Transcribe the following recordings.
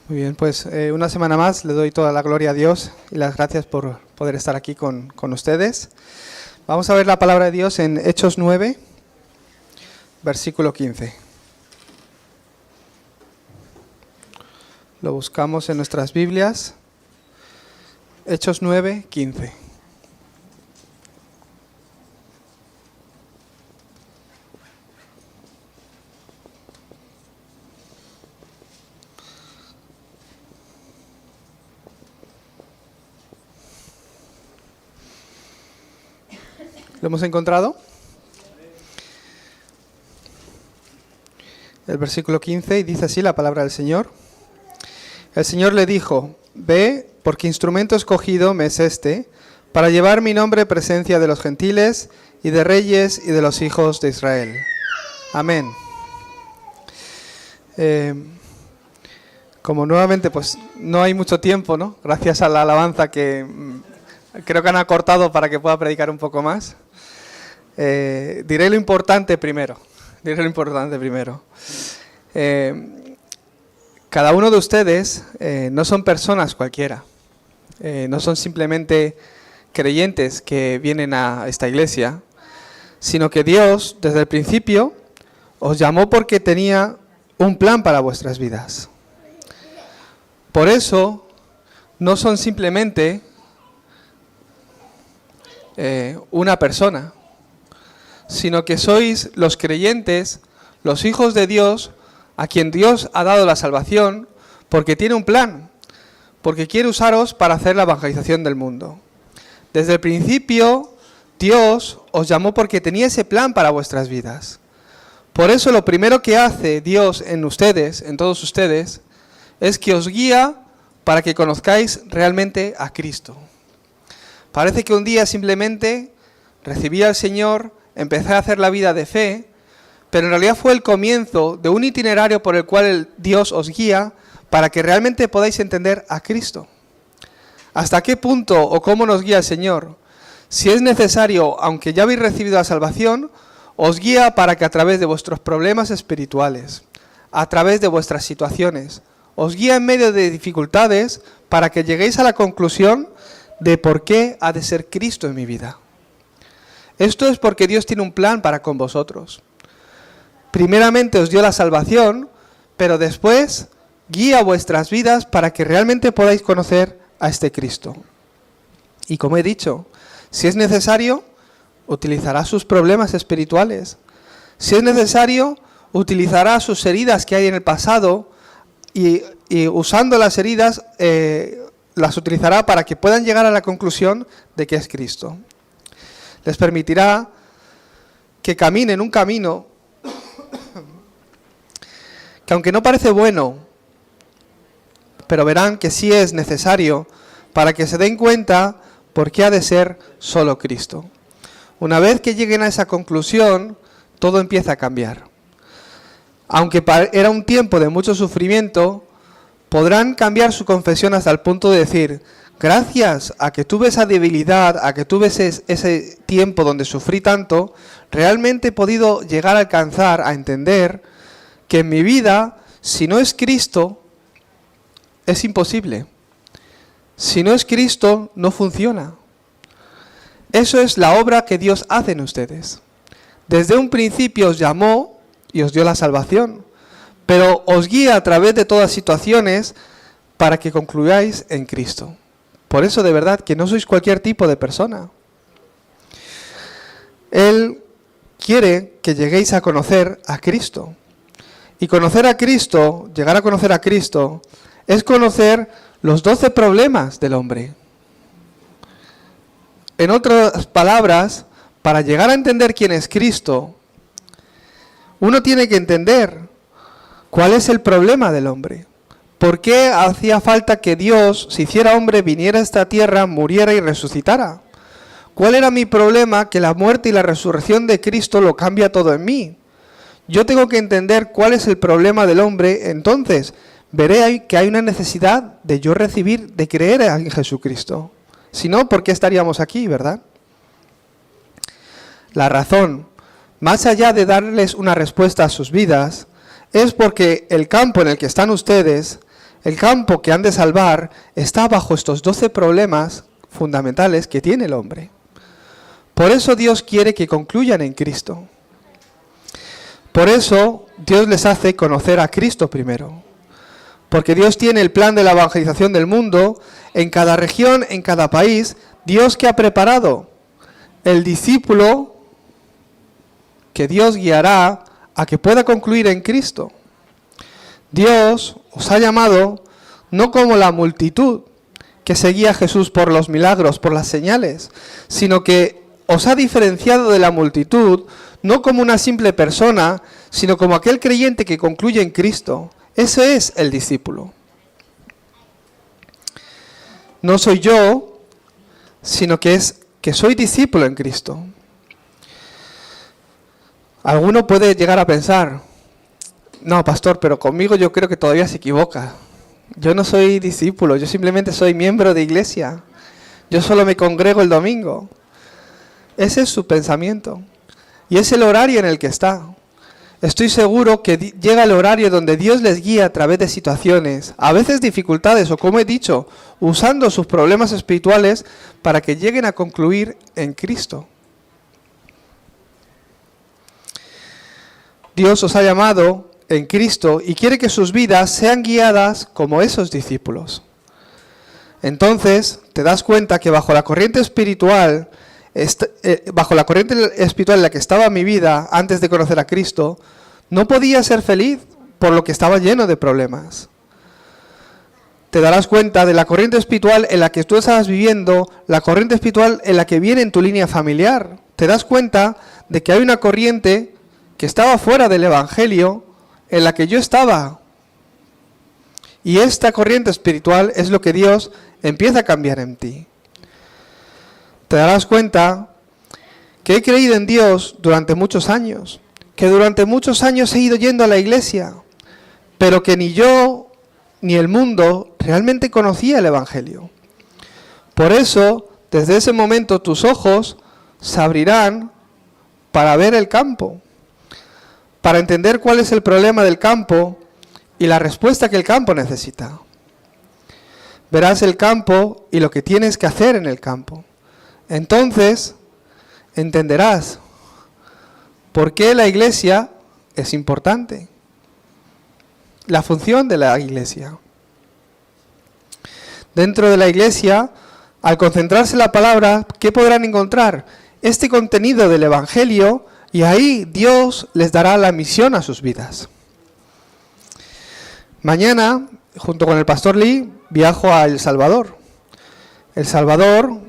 Muy bien, pues una semana más le doy toda la gloria a Dios y las gracias por poder estar aquí con ustedes. Vamos a ver la palabra de Dios en Hechos 9, versículo 15. Lo buscamos en nuestras Biblias. Hechos 9, 15. ¿Lo hemos encontrado? El versículo 15 y dice así la palabra del Señor. El Señor le dijo: ve, porque instrumento escogido me es este, para llevar mi nombre en presencia de los gentiles y de reyes y de los hijos de Israel. Amén. Como nuevamente pues no hay mucho tiempo, ¿no? Gracias a la alabanza que creo que han acortado para que pueda predicar un poco más. Diré lo importante primero. Cada uno de ustedes no son personas cualquiera. No son simplemente creyentes que vienen a esta iglesia, sino que Dios, desde el principio, os llamó porque tenía un plan para vuestras vidas. Por eso, no son simplemente una persona, sino que sois los creyentes, los hijos de Dios, a quien Dios ha dado la salvación, porque tiene un plan, porque quiere usaros para hacer la evangelización del mundo. Desde el principio, Dios os llamó porque tenía ese plan para vuestras vidas. Por eso lo primero que hace Dios en ustedes, en todos ustedes, es que os guía para que conozcáis realmente a Cristo. Parece que un día simplemente recibí al Señor, empecé a hacer la vida de fe, pero en realidad fue el comienzo de un itinerario por el cual Dios os guía para que realmente podáis entender a Cristo. ¿Hasta qué punto o cómo nos guía el Señor? Si es necesario, aunque ya habéis recibido la salvación, os guía para que a través de vuestros problemas espirituales, a través de vuestras situaciones, os guía en medio de dificultades para que lleguéis a la conclusión de por qué ha de ser Cristo en mi vida. Esto es porque Dios tiene un plan para con vosotros. Primeramente os dio la salvación, pero después guía vuestras vidas para que realmente podáis conocer a este Cristo. Y como he dicho, si es necesario, utilizará sus problemas espirituales. Si es necesario, utilizará sus heridas que hay en el pasado y usando las heridas las utilizará para que puedan llegar a la conclusión de que es Cristo. Les permitirá que caminen un camino que aunque no parece bueno, pero verán que sí es necesario para que se den cuenta por qué ha de ser solo Cristo. Una vez que lleguen a esa conclusión, todo empieza a cambiar. Aunque era un tiempo de mucho sufrimiento, podrán cambiar su confesión hasta el punto de decir: gracias a que tuve esa debilidad, a que tuve ese tiempo donde sufrí tanto, realmente he podido llegar a alcanzar, a entender que en mi vida, si no es Cristo, es imposible. Si no es Cristo, no funciona. Eso es la obra que Dios hace en ustedes. Desde un principio os llamó y os dio la salvación, pero os guía a través de todas situaciones para que concluyáis en Cristo. Por eso, de verdad, que no sois cualquier tipo de persona. Él quiere que lleguéis a conocer a Cristo. Y conocer a Cristo, llegar a conocer a Cristo, es conocer los 12 problemas del hombre. En otras palabras, para llegar a entender quién es Cristo, uno tiene que entender cuál es el problema del hombre. ¿Por qué hacía falta que Dios, se hiciera hombre, viniera a esta tierra, muriera y resucitara? ¿Cuál era mi problema? Que la muerte y la resurrección de Cristo lo cambia todo en mí. Yo tengo que entender cuál es el problema del hombre, entonces veré que hay una necesidad de yo recibir, de creer en Jesucristo. Si no, ¿por qué estaríamos aquí, verdad? La razón, más allá de darles una respuesta a sus vidas, es porque el campo en el que están ustedes, el campo que han de salvar, está bajo estos 12 problemas fundamentales que tiene el hombre. Por eso Dios quiere que concluyan en Cristo. Por eso Dios les hace conocer a Cristo primero. Porque Dios tiene el plan de la evangelización del mundo, en cada región, en cada país, Dios que ha preparado el discípulo que Dios guiará a que pueda concluir en Cristo. Dios os ha llamado no como la multitud que seguía a Jesús por los milagros, por las señales, sino que os ha diferenciado de la multitud no como una simple persona, sino como aquel creyente que concluye en Cristo. Ese es el discípulo. No soy yo, sino que soy discípulo en Cristo. Alguno puede llegar a pensar, no, pastor, pero conmigo yo creo que todavía se equivoca. Yo no soy discípulo, yo simplemente soy miembro de iglesia. Yo solo me congrego el domingo. Ese es su pensamiento. Y es el horario en el que está. Estoy seguro que llega el horario donde Dios les guía a través de situaciones, a veces dificultades o, como he dicho, usando sus problemas espirituales para que lleguen a concluir en Cristo. Dios os ha llamado en Cristo y quiere que sus vidas sean guiadas como esos discípulos. Entonces te das cuenta que bajo la corriente espiritual en la que estaba mi vida antes de conocer a Cristo, no podía ser feliz por lo que estaba lleno de problemas. Te darás cuenta de la corriente espiritual en la que tú estabas viviendo, la corriente espiritual en la que viene en tu línea familiar. Te das cuenta de que hay una corriente que estaba fuera del Evangelio en la que yo estaba. Y esta corriente espiritual es lo que Dios empieza a cambiar en ti. Te darás cuenta que he creído en Dios durante muchos años, que durante muchos años he ido yendo a la iglesia, pero que ni yo ni el mundo realmente conocía el Evangelio. Por eso, desde ese momento tus ojos se abrirán para ver el campo, para entender cuál es el problema del campo y la respuesta que el campo necesita. Verás el campo y lo que tienes que hacer en el campo. Entonces, entenderás por qué la iglesia es importante. La función de la iglesia. Dentro de la iglesia, al concentrarse en la palabra, ¿qué podrán encontrar? Este contenido del Evangelio, y ahí Dios les dará la misión a sus vidas. Mañana, junto con el pastor Lee, viajo a El Salvador. El Salvador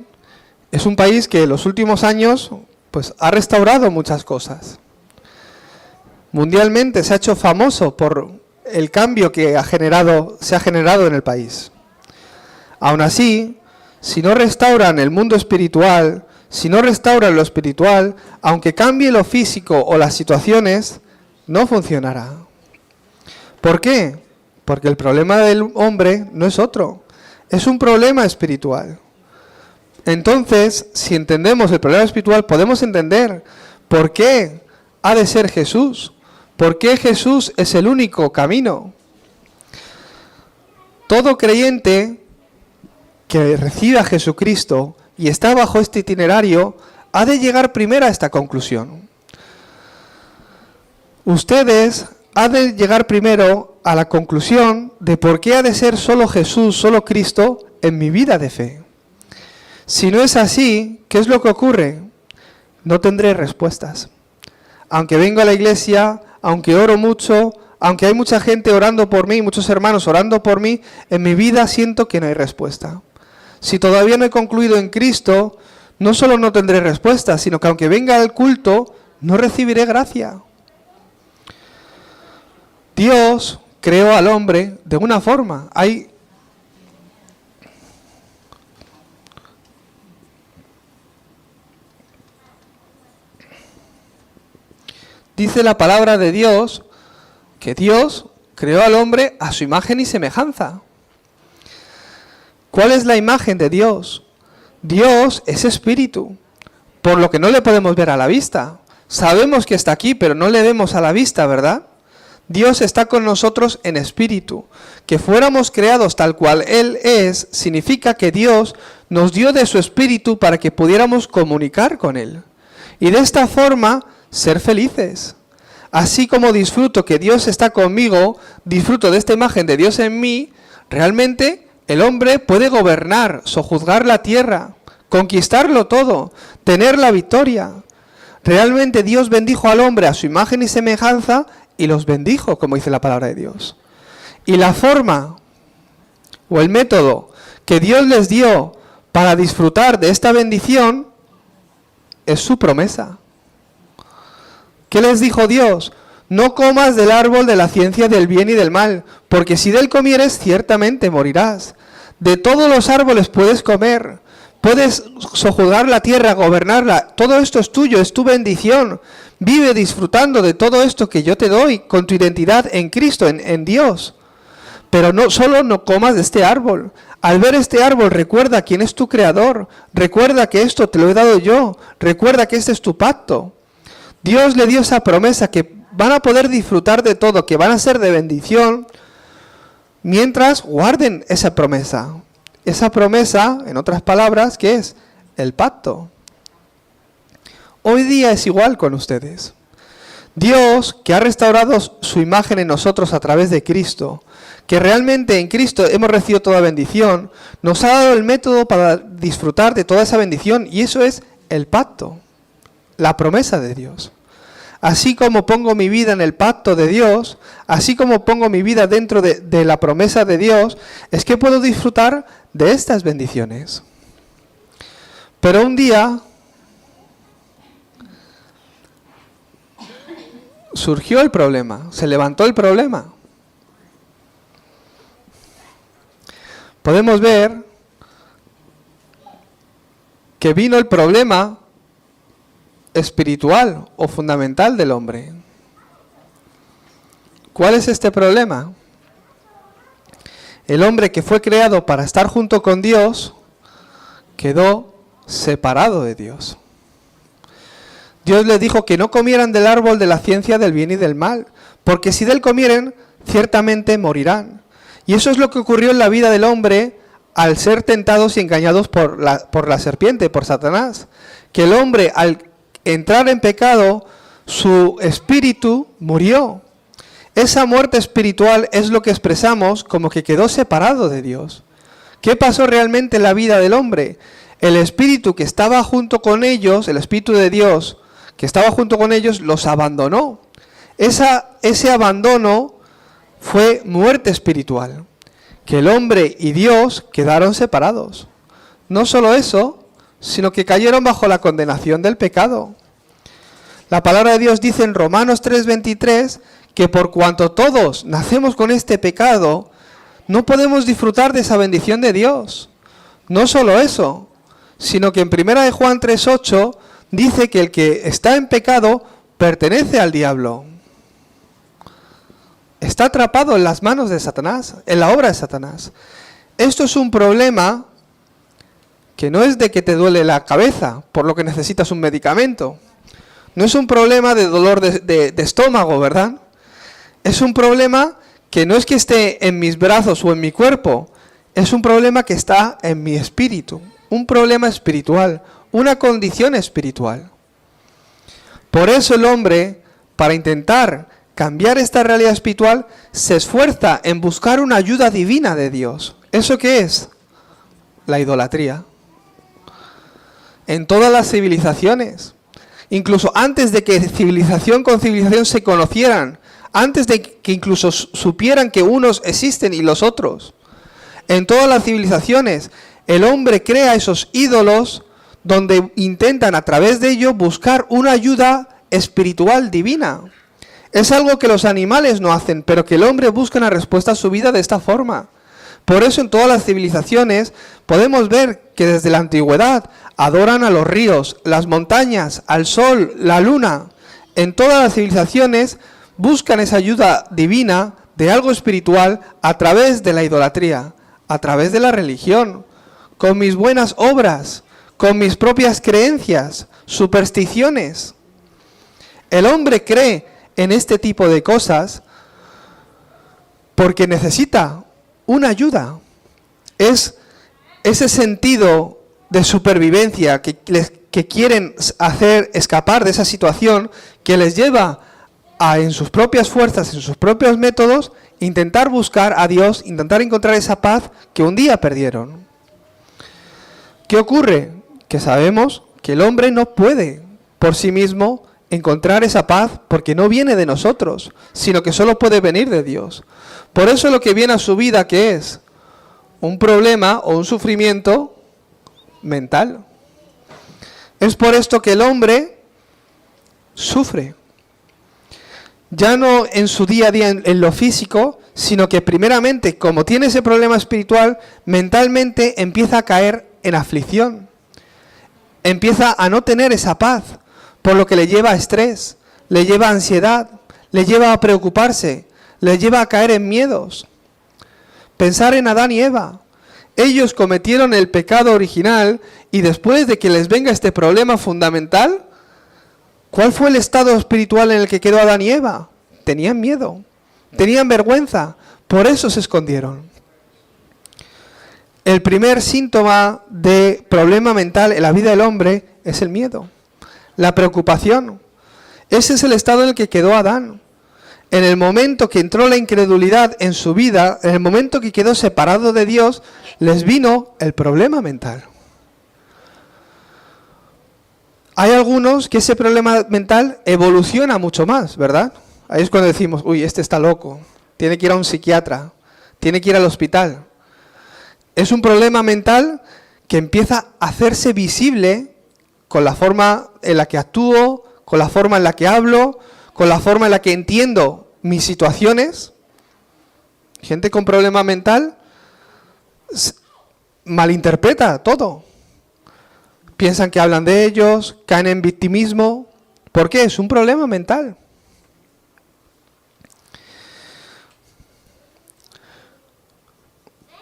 es un país que en los últimos años pues, ha restaurado muchas cosas. Mundialmente se ha hecho famoso por el cambio que se ha generado en el país. Aún así, si no restauran el mundo espiritual, si no restauran lo espiritual, aunque cambie lo físico o las situaciones, no funcionará. ¿Por qué? Porque el problema del hombre no es otro, es un problema espiritual. Entonces, si entendemos el problema espiritual, podemos entender por qué ha de ser Jesús, por qué Jesús es el único camino. Todo creyente que reciba a Jesucristo y está bajo este itinerario, ha de llegar primero a esta conclusión. Ustedes han de llegar primero a la conclusión de por qué ha de ser solo Jesús, solo Cristo en mi vida de fe. Si no es así, ¿qué es lo que ocurre? No tendré respuestas. Aunque vengo a la iglesia, aunque oro mucho, aunque hay mucha gente orando por mí, muchos hermanos orando por mí, en mi vida siento que no hay respuesta. Si todavía no he concluido en Cristo, no solo no tendré respuesta, sino que aunque venga al culto, no recibiré gracia. Dios creó al hombre de una forma. Dice la palabra de Dios que Dios creó al hombre a su imagen y semejanza. ¿Cuál es la imagen de Dios? Dios es espíritu, por lo que no le podemos ver a la vista. Sabemos que está aquí, pero no le vemos a la vista, ¿verdad? Dios está con nosotros en espíritu. Que fuéramos creados tal cual Él es, significa que Dios nos dio de su espíritu para que pudiéramos comunicar con Él. Y de esta forma, ser felices. Así como disfruto que Dios está conmigo, disfruto de esta imagen de Dios en mí, realmente el hombre puede gobernar, sojuzgar la tierra, conquistarlo todo, tener la victoria. Realmente Dios bendijo al hombre a su imagen y semejanza y los bendijo, como dice la palabra de Dios. Y la forma o el método que Dios les dio para disfrutar de esta bendición es su promesa. ¿Qué les dijo Dios? No comas del árbol de la ciencia del bien y del mal, porque si de él comieres, ciertamente morirás. De todos los árboles puedes comer, puedes sojuzgar la tierra, gobernarla, todo esto es tuyo, es tu bendición. Vive disfrutando de todo esto que yo te doy, con tu identidad en Cristo, en Dios. Pero no solo no comas de este árbol. Al ver este árbol, recuerda quién es tu creador, recuerda que esto te lo he dado yo, recuerda que este es tu pacto. Dios le dio esa promesa que van a poder disfrutar de todo, que van a ser de bendición, mientras guarden esa promesa. Esa promesa, en otras palabras, ¿qué es? El pacto. Hoy día es igual con ustedes. Dios, que ha restaurado su imagen en nosotros a través de Cristo, que realmente en Cristo hemos recibido toda bendición, nos ha dado el método para disfrutar de toda esa bendición, y eso es el pacto, la promesa de Dios. Así como pongo mi vida en el pacto de Dios, así como pongo mi vida dentro de la promesa de Dios, es que puedo disfrutar de estas bendiciones. Pero un día surgió el problema, se levantó el problema. Podemos ver que vino el problema espiritual o fundamental del hombre. ¿Cuál es este problema? El hombre que fue creado para estar junto con Dios quedó separado de Dios. Dios les dijo que no comieran del árbol de la ciencia del bien y del mal, porque si de él comieren, ciertamente morirán. Y eso es lo que ocurrió en la vida del hombre al ser tentados y engañados por la serpiente, por Satanás. Que el hombre, al entrar en pecado, su espíritu murió. Esa muerte espiritual es lo que expresamos como que quedó separado de Dios. ¿Qué pasó realmente en la vida del hombre? El espíritu que estaba junto con ellos, el espíritu de Dios que estaba junto con ellos, los abandonó. Ese abandono fue muerte espiritual, que el hombre y Dios quedaron separados. No solo eso, sino que cayeron bajo la condenación del pecado. La palabra de Dios dice en Romanos 3:23 que por cuanto todos nacemos con este pecado, no podemos disfrutar de esa bendición de Dios. No solo eso, sino que en 1 de Juan 3:8 dice que el que está en pecado pertenece al diablo. Está atrapado en las manos de Satanás, en la obra de Satanás. Esto es un problema que no es de que te duele la cabeza, por lo que necesitas un medicamento. No es un problema de dolor de estómago, ¿verdad? Es un problema que no es que esté en mis brazos o en mi cuerpo, es un problema que está en mi espíritu, un problema espiritual, una condición espiritual. Por eso el hombre, para intentar cambiar esta realidad espiritual, se esfuerza en buscar una ayuda divina de Dios. ¿Eso qué es? La idolatría. En todas las civilizaciones, incluso antes de que civilización con civilización se conocieran, antes de que incluso supieran que unos existen y los otros, en todas las civilizaciones, el hombre crea esos ídolos donde intentan a través de ello buscar una ayuda espiritual divina. Es algo que los animales no hacen, pero que el hombre busca una respuesta a su vida de esta forma. Por eso en todas las civilizaciones podemos ver que desde la antigüedad adoran a los ríos, las montañas, al sol, la luna. En todas las civilizaciones buscan esa ayuda divina de algo espiritual a través de la idolatría, a través de la religión, con mis buenas obras, con mis propias creencias, supersticiones. El hombre cree en este tipo de cosas porque necesita una ayuda. Es ese sentido de supervivencia que quieren hacer escapar de esa situación, que les lleva a, en sus propias fuerzas, en sus propios métodos, intentar buscar a Dios, intentar encontrar esa paz que un día perdieron. ¿Qué ocurre? Que sabemos que el hombre no puede por sí mismo encontrar esa paz porque no viene de nosotros, sino que solo puede venir de Dios. Por eso lo que viene a su vida, ¿qué es? Un problema o un sufrimiento mental. Es por esto que el hombre sufre. Ya no en su día a día en lo físico, sino que primeramente, como tiene ese problema espiritual, mentalmente empieza a caer en aflicción. Empieza a no tener esa paz, por lo que le lleva a estrés, le lleva a ansiedad, le lleva a preocuparse, le lleva a caer en miedos. Pensar en Adán y Eva. Ellos cometieron el pecado original y después de que les venga este problema fundamental, ¿cuál fue el estado espiritual en el que quedó Adán y Eva? Tenían miedo, tenían vergüenza, por eso se escondieron. El primer síntoma de problema mental en la vida del hombre es el miedo, la preocupación. Ese es el estado en el que quedó Adán. En el momento que entró la incredulidad en su vida, en el momento que quedó separado de Dios, les vino el problema mental. Hay algunos que ese problema mental evoluciona mucho más, ¿verdad? Ahí es cuando decimos, uy, este está loco, tiene que ir a un psiquiatra, tiene que ir al hospital. Es un problema mental que empieza a hacerse visible con la forma en la que actúo, con la forma en la que hablo, con la forma en la que entiendo mis situaciones. Gente con problema mental malinterpreta todo. Piensan que hablan de ellos, caen en victimismo. ¿Por qué? Es un problema mental.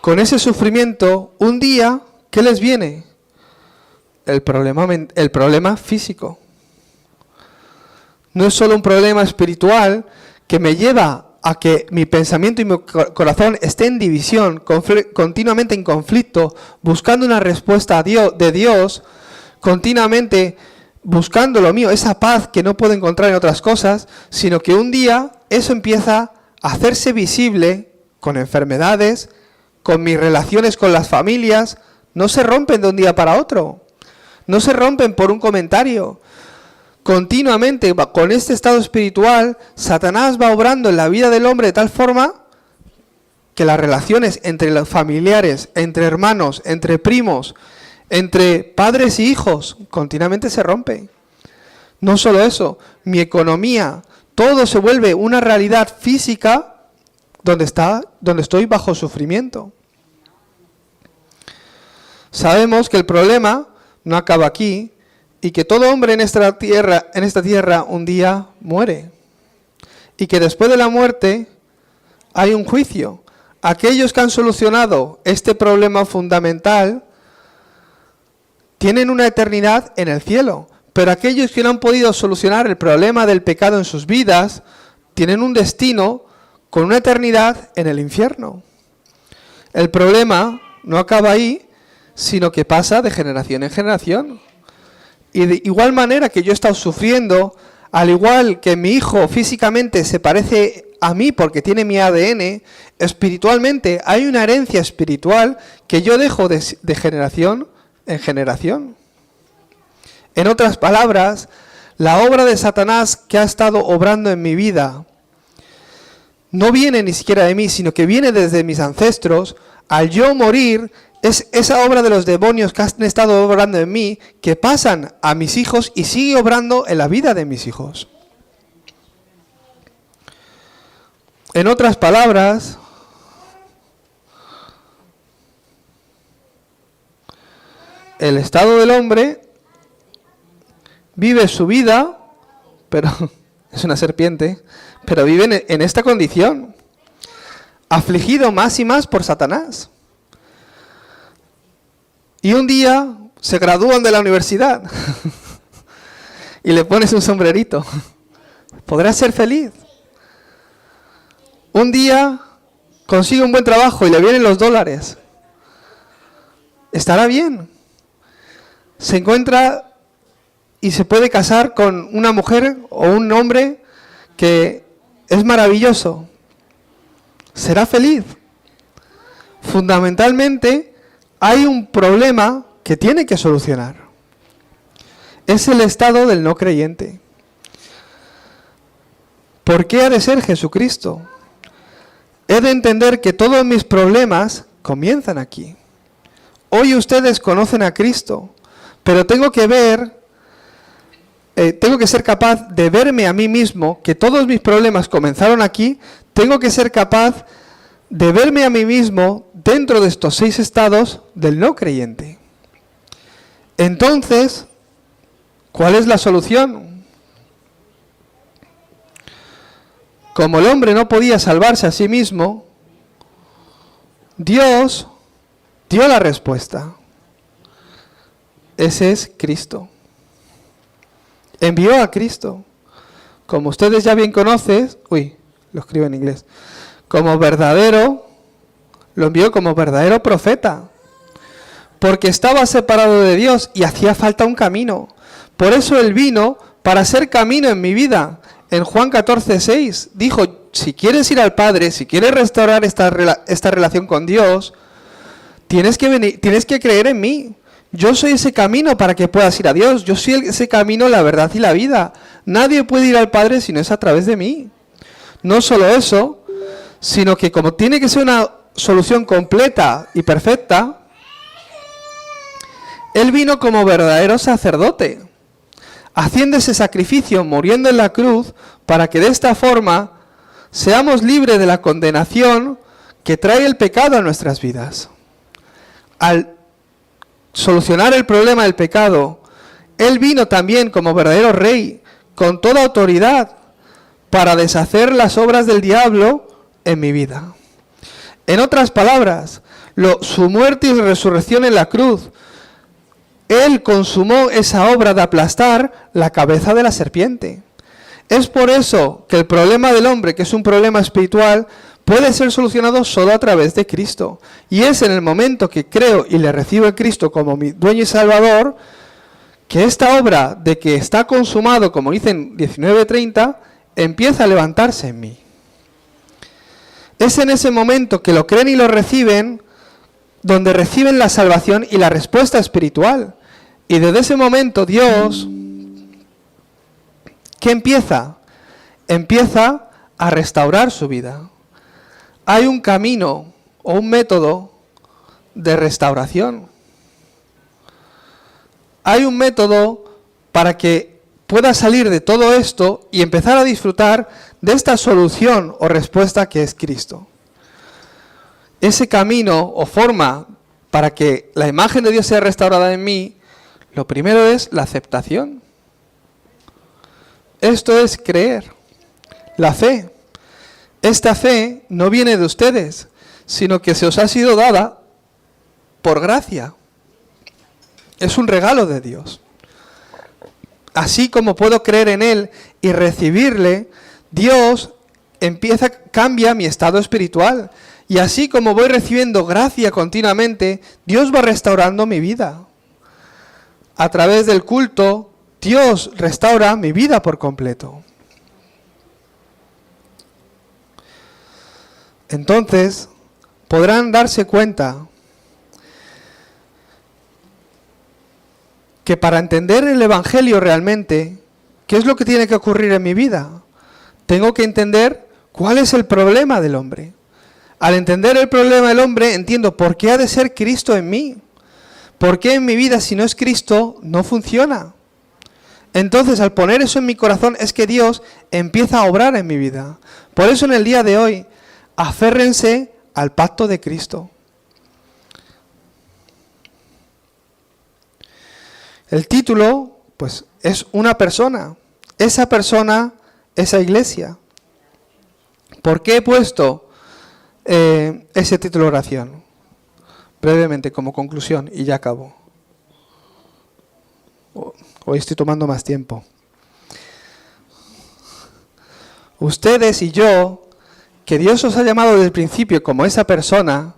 Con ese sufrimiento, un día, ¿qué les viene? El problema físico. No es solo un problema espiritual que me lleva a que mi pensamiento y mi corazón esté en división, continuamente en conflicto, buscando una respuesta de Dios, continuamente buscando lo mío, esa paz que no puedo encontrar en otras cosas, sino que un día eso empieza a hacerse visible con enfermedades, con mis relaciones con las familias. No se rompen de un día para otro, no se rompen por un comentario. Continuamente, con este estado espiritual, Satanás va obrando en la vida del hombre de tal forma que las relaciones entre los familiares, entre hermanos, entre primos, entre padres y hijos, continuamente se rompen. No solo eso, mi economía, todo se vuelve una realidad física donde estoy bajo sufrimiento. Sabemos que el problema no acaba aquí y que todo hombre en esta tierra un día muere. Y que después de la muerte hay un juicio. Aquellos que han solucionado este problema fundamental tienen una eternidad en el cielo. Pero aquellos que no han podido solucionar el problema del pecado en sus vidas tienen un destino con una eternidad en el infierno. El problema no acaba ahí, sino que pasa de generación en generación. Y de igual manera que yo he estado sufriendo, al igual que mi hijo físicamente se parece a mí porque tiene mi ADN, espiritualmente hay una herencia espiritual que yo dejo de generación en generación. En otras palabras, la obra de Satanás que ha estado obrando en mi vida no viene ni siquiera de mí, sino que viene desde mis ancestros. Al yo morir, es esa obra de los demonios que han estado obrando en mí, que pasan a mis hijos y sigue obrando en la vida de mis hijos. En otras palabras, el estado del hombre vive su vida, pero es una serpiente, pero vive en esta condición, afligido más y más por Satanás. Y un día se gradúan de la universidad y le pones un sombrerito. ¿Podrás ser feliz? Un día consigue un buen trabajo y le vienen los dólares, estará bien. Se encuentra y se puede casar con una mujer o un hombre que es maravilloso. Será feliz. Fundamentalmente, hay un problema que tiene que solucionar. Es el estado del no creyente. ¿Por qué ha de ser Jesucristo? He de entender que todos mis problemas comienzan aquí. Hoy ustedes conocen a Cristo, pero tengo que ser capaz de verme a mí mismo, que todos mis problemas comenzaron aquí. Tengo que ser capaz de verme a mí mismo dentro de estos 6 estados del no creyente. Entonces, ¿cuál es la solución? Como el hombre no podía salvarse a sí mismo, Dios dio la respuesta. Ese es Cristo. Envió a Cristo. Como ustedes ya bien conocen, lo escribo en inglés, lo envió como verdadero profeta, porque estaba separado de Dios y hacía falta un camino. Por eso Él vino para ser camino en mi vida. En Juan 14:6 dijo, si quieres ir al Padre, si quieres restaurar esta relación con Dios, tienes que creer en mí. Yo soy ese camino para que puedas ir a Dios. Yo soy ese camino, la verdad y la vida. Nadie puede ir al Padre si no es a través de mí. No solo eso, sino que como tiene que ser una solución completa y perfecta, Él vino como verdadero sacerdote, haciendo ese sacrificio, muriendo en la cruz, para que de esta forma seamos libres de la condenación que trae el pecado a nuestras vidas. Al solucionar el problema del pecado, Él vino también como verdadero rey, con toda autoridad, para deshacer las obras del diablo en mi vida. En otras palabras, su muerte y resurrección en la cruz, Él consumó esa obra de aplastar la cabeza de la serpiente. Es por eso que el problema del hombre, que es un problema espiritual, puede ser solucionado solo a través de Cristo. Y es en el momento que creo y le recibo a Cristo como mi dueño y salvador, que esta obra de que está consumado, como dice en 19:30, empieza a levantarse en mí. Es en ese momento que lo creen y lo reciben, donde reciben la salvación y la respuesta espiritual. Y desde ese momento Dios, ¿qué empieza? Empieza a restaurar su vida. Hay un camino o un método de restauración. Hay un método para que pueda salir de todo esto y empezar a disfrutar de esta solución o respuesta que es Cristo. Ese camino o forma para que la imagen de Dios sea restaurada en mí, lo primero es la aceptación. Esto es creer, la fe. Esta fe no viene de ustedes, sino que se os ha sido dada por gracia. Es un regalo de Dios. Así como puedo creer en Él y recibirle, Dios cambia mi estado espiritual. Y así como voy recibiendo gracia continuamente, Dios va restaurando mi vida. A través del culto, Dios restaura mi vida por completo. Entonces, podrán darse cuenta que para entender el Evangelio realmente, ¿qué es lo que tiene que ocurrir en mi vida? Tengo que entender cuál es el problema del hombre. Al entender el problema del hombre, entiendo por qué ha de ser Cristo en mí. ¿Por qué en mi vida, si no es Cristo, no funciona? Entonces, al poner eso en mi corazón, es que Dios empieza a obrar en mi vida. Por eso en el día de hoy, aférrense al pacto de Cristo. El título, pues, es una persona. Esa persona, esa iglesia. ¿Por qué he puesto ese título de oración? Brevemente, como conclusión, y ya acabo. Hoy estoy tomando más tiempo. Ustedes y yo que Dios os ha llamado desde el principio como esa persona,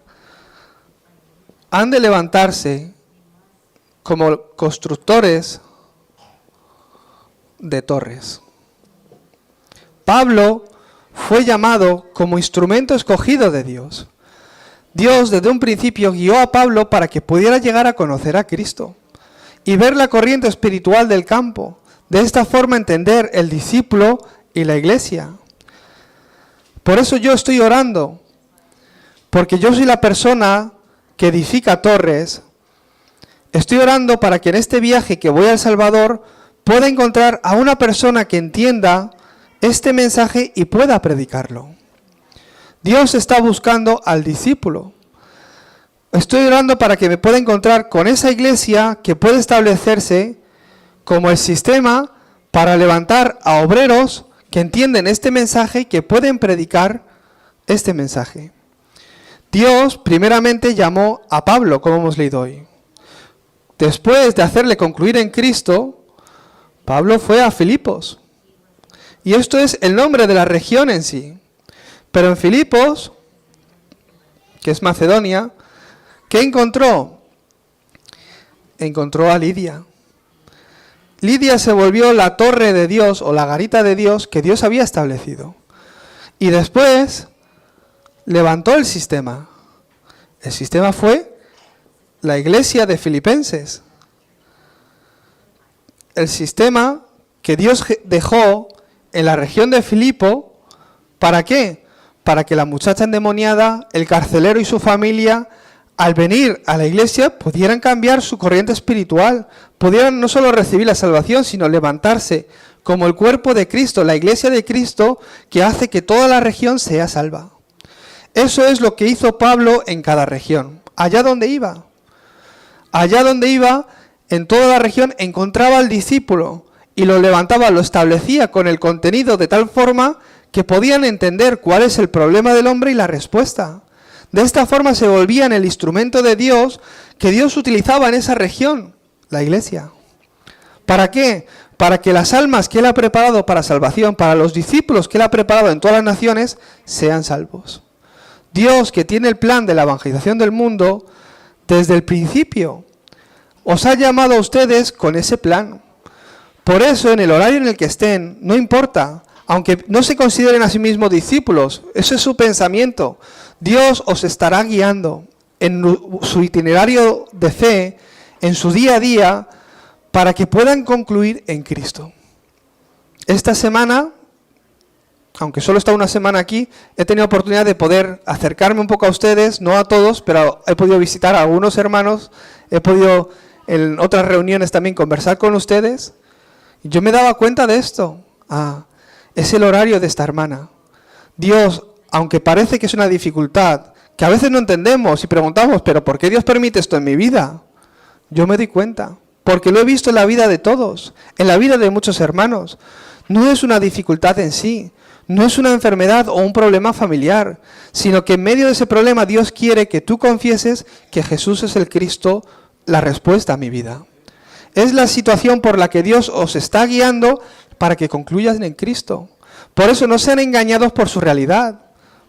han de levantarse como constructores de torres. Pablo fue llamado como instrumento escogido de Dios. Dios desde un principio guió a Pablo para que pudiera llegar a conocer a Cristo y ver la corriente espiritual del campo. De esta forma entender el discípulo y la iglesia. Por eso yo estoy orando, porque yo soy la persona que edifica torres. Estoy orando para que en este viaje que voy a El Salvador pueda encontrar a una persona que entienda este mensaje y pueda predicarlo. Dios está buscando al discípulo. Estoy orando para que me pueda encontrar con esa iglesia que puede establecerse como el sistema para levantar a obreros que entienden este mensaje y que pueden predicar este mensaje. Dios primeramente llamó a Pablo, como hemos leído hoy. Después de hacerle concluir en Cristo, Pablo fue a Filipos. Y esto es el nombre de la región en sí. Pero en Filipos, que es Macedonia, ¿qué encontró? Encontró a Lidia. Lidia se volvió la torre de Dios o la garita de Dios que Dios había establecido. Y después levantó el sistema. El sistema fue la iglesia de Filipenses. El sistema que Dios dejó en la región de Filipo, ¿para qué? Para que la muchacha endemoniada, el carcelero y su familia, al venir a la iglesia, pudieran cambiar su corriente espiritual, pudieran no solo recibir la salvación, sino levantarse como el cuerpo de Cristo, la iglesia de Cristo, que hace que toda la región sea salva. Eso es lo que hizo Pablo en cada región, allá donde iba. Allá donde iba, en toda la región, encontraba al discípulo y lo levantaba, lo establecía con el contenido de tal forma que podían entender cuál es el problema del hombre y la respuesta. De esta forma se volvían el instrumento de Dios que Dios utilizaba en esa región, la iglesia. ¿Para qué? Para que las almas que Él ha preparado para salvación, para los discípulos que Él ha preparado en todas las naciones, sean salvos. Dios, que tiene el plan de la evangelización del mundo, desde el principio, os ha llamado a ustedes con ese plan. Por eso, en el horario en el que estén, no importa, aunque no se consideren a sí mismos discípulos, eso es su pensamiento, Dios os estará guiando en su itinerario de fe, en su día a día, para que puedan concluir en Cristo. Esta semana, aunque solo he estado una semana aquí, he tenido oportunidad de poder acercarme un poco a ustedes, no a todos, pero he podido visitar a algunos hermanos, he podido en otras reuniones también conversar con ustedes. Y yo me daba cuenta de esto. Es el horario de esta hermana. Dios, aunque parece que es una dificultad, que a veces no entendemos y preguntamos, pero ¿por qué Dios permite esto en mi vida? Yo me di cuenta, porque lo he visto en la vida de todos, en la vida de muchos hermanos. No es una dificultad en sí, no es una enfermedad o un problema familiar, sino que en medio de ese problema Dios quiere que tú confieses que Jesús es el Cristo, la respuesta a mi vida. Es la situación por la que Dios os está guiando para que concluyas en Cristo. Por eso no sean engañados por su realidad,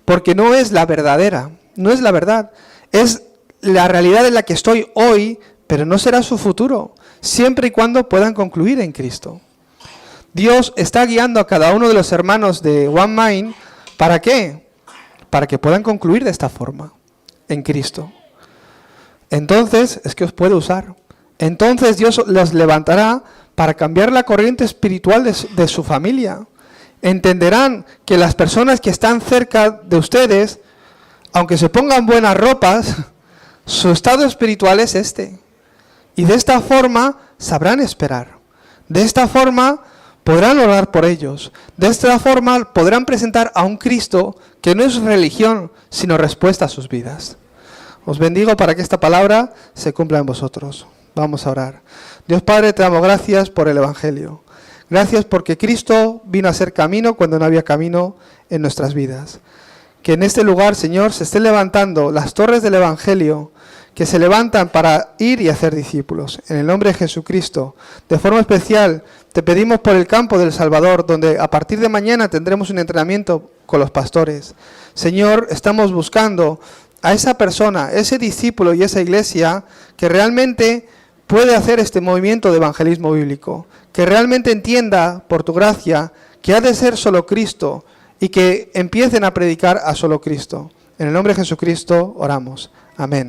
porque no es la verdadera, no es la verdad. Es la realidad en la que estoy hoy, pero no será su futuro, siempre y cuando puedan concluir en Cristo. Dios está guiando a cada uno de los hermanos de One Mind, ¿para qué? Para que puedan concluir de esta forma, en Cristo. Entonces, es que os puede usar. Entonces Dios los levantará para cambiar la corriente espiritual de su familia. Entenderán que las personas que están cerca de ustedes, aunque se pongan buenas ropas, su estado espiritual es este. Y de esta forma sabrán esperar. De esta forma podrán orar por ellos. De esta forma podrán presentar a un Cristo que no es religión, sino respuesta a sus vidas. Os bendigo para que esta palabra se cumpla en vosotros. Vamos a orar. Dios Padre, te damos gracias por el Evangelio. Gracias porque Cristo vino a ser camino cuando no había camino en nuestras vidas. Que en este lugar, Señor, se estén levantando las torres del Evangelio, que se levantan para ir y hacer discípulos. En el nombre de Jesucristo, de forma especial, te pedimos por el campo del Salvador, donde a partir de mañana tendremos un entrenamiento con los pastores. Señor, estamos buscando a esa persona, ese discípulo y esa iglesia que realmente puede hacer este movimiento de evangelismo bíblico, que realmente entienda, por tu gracia, que ha de ser solo Cristo y que empiecen a predicar a solo Cristo. En el nombre de Jesucristo oramos. Amén.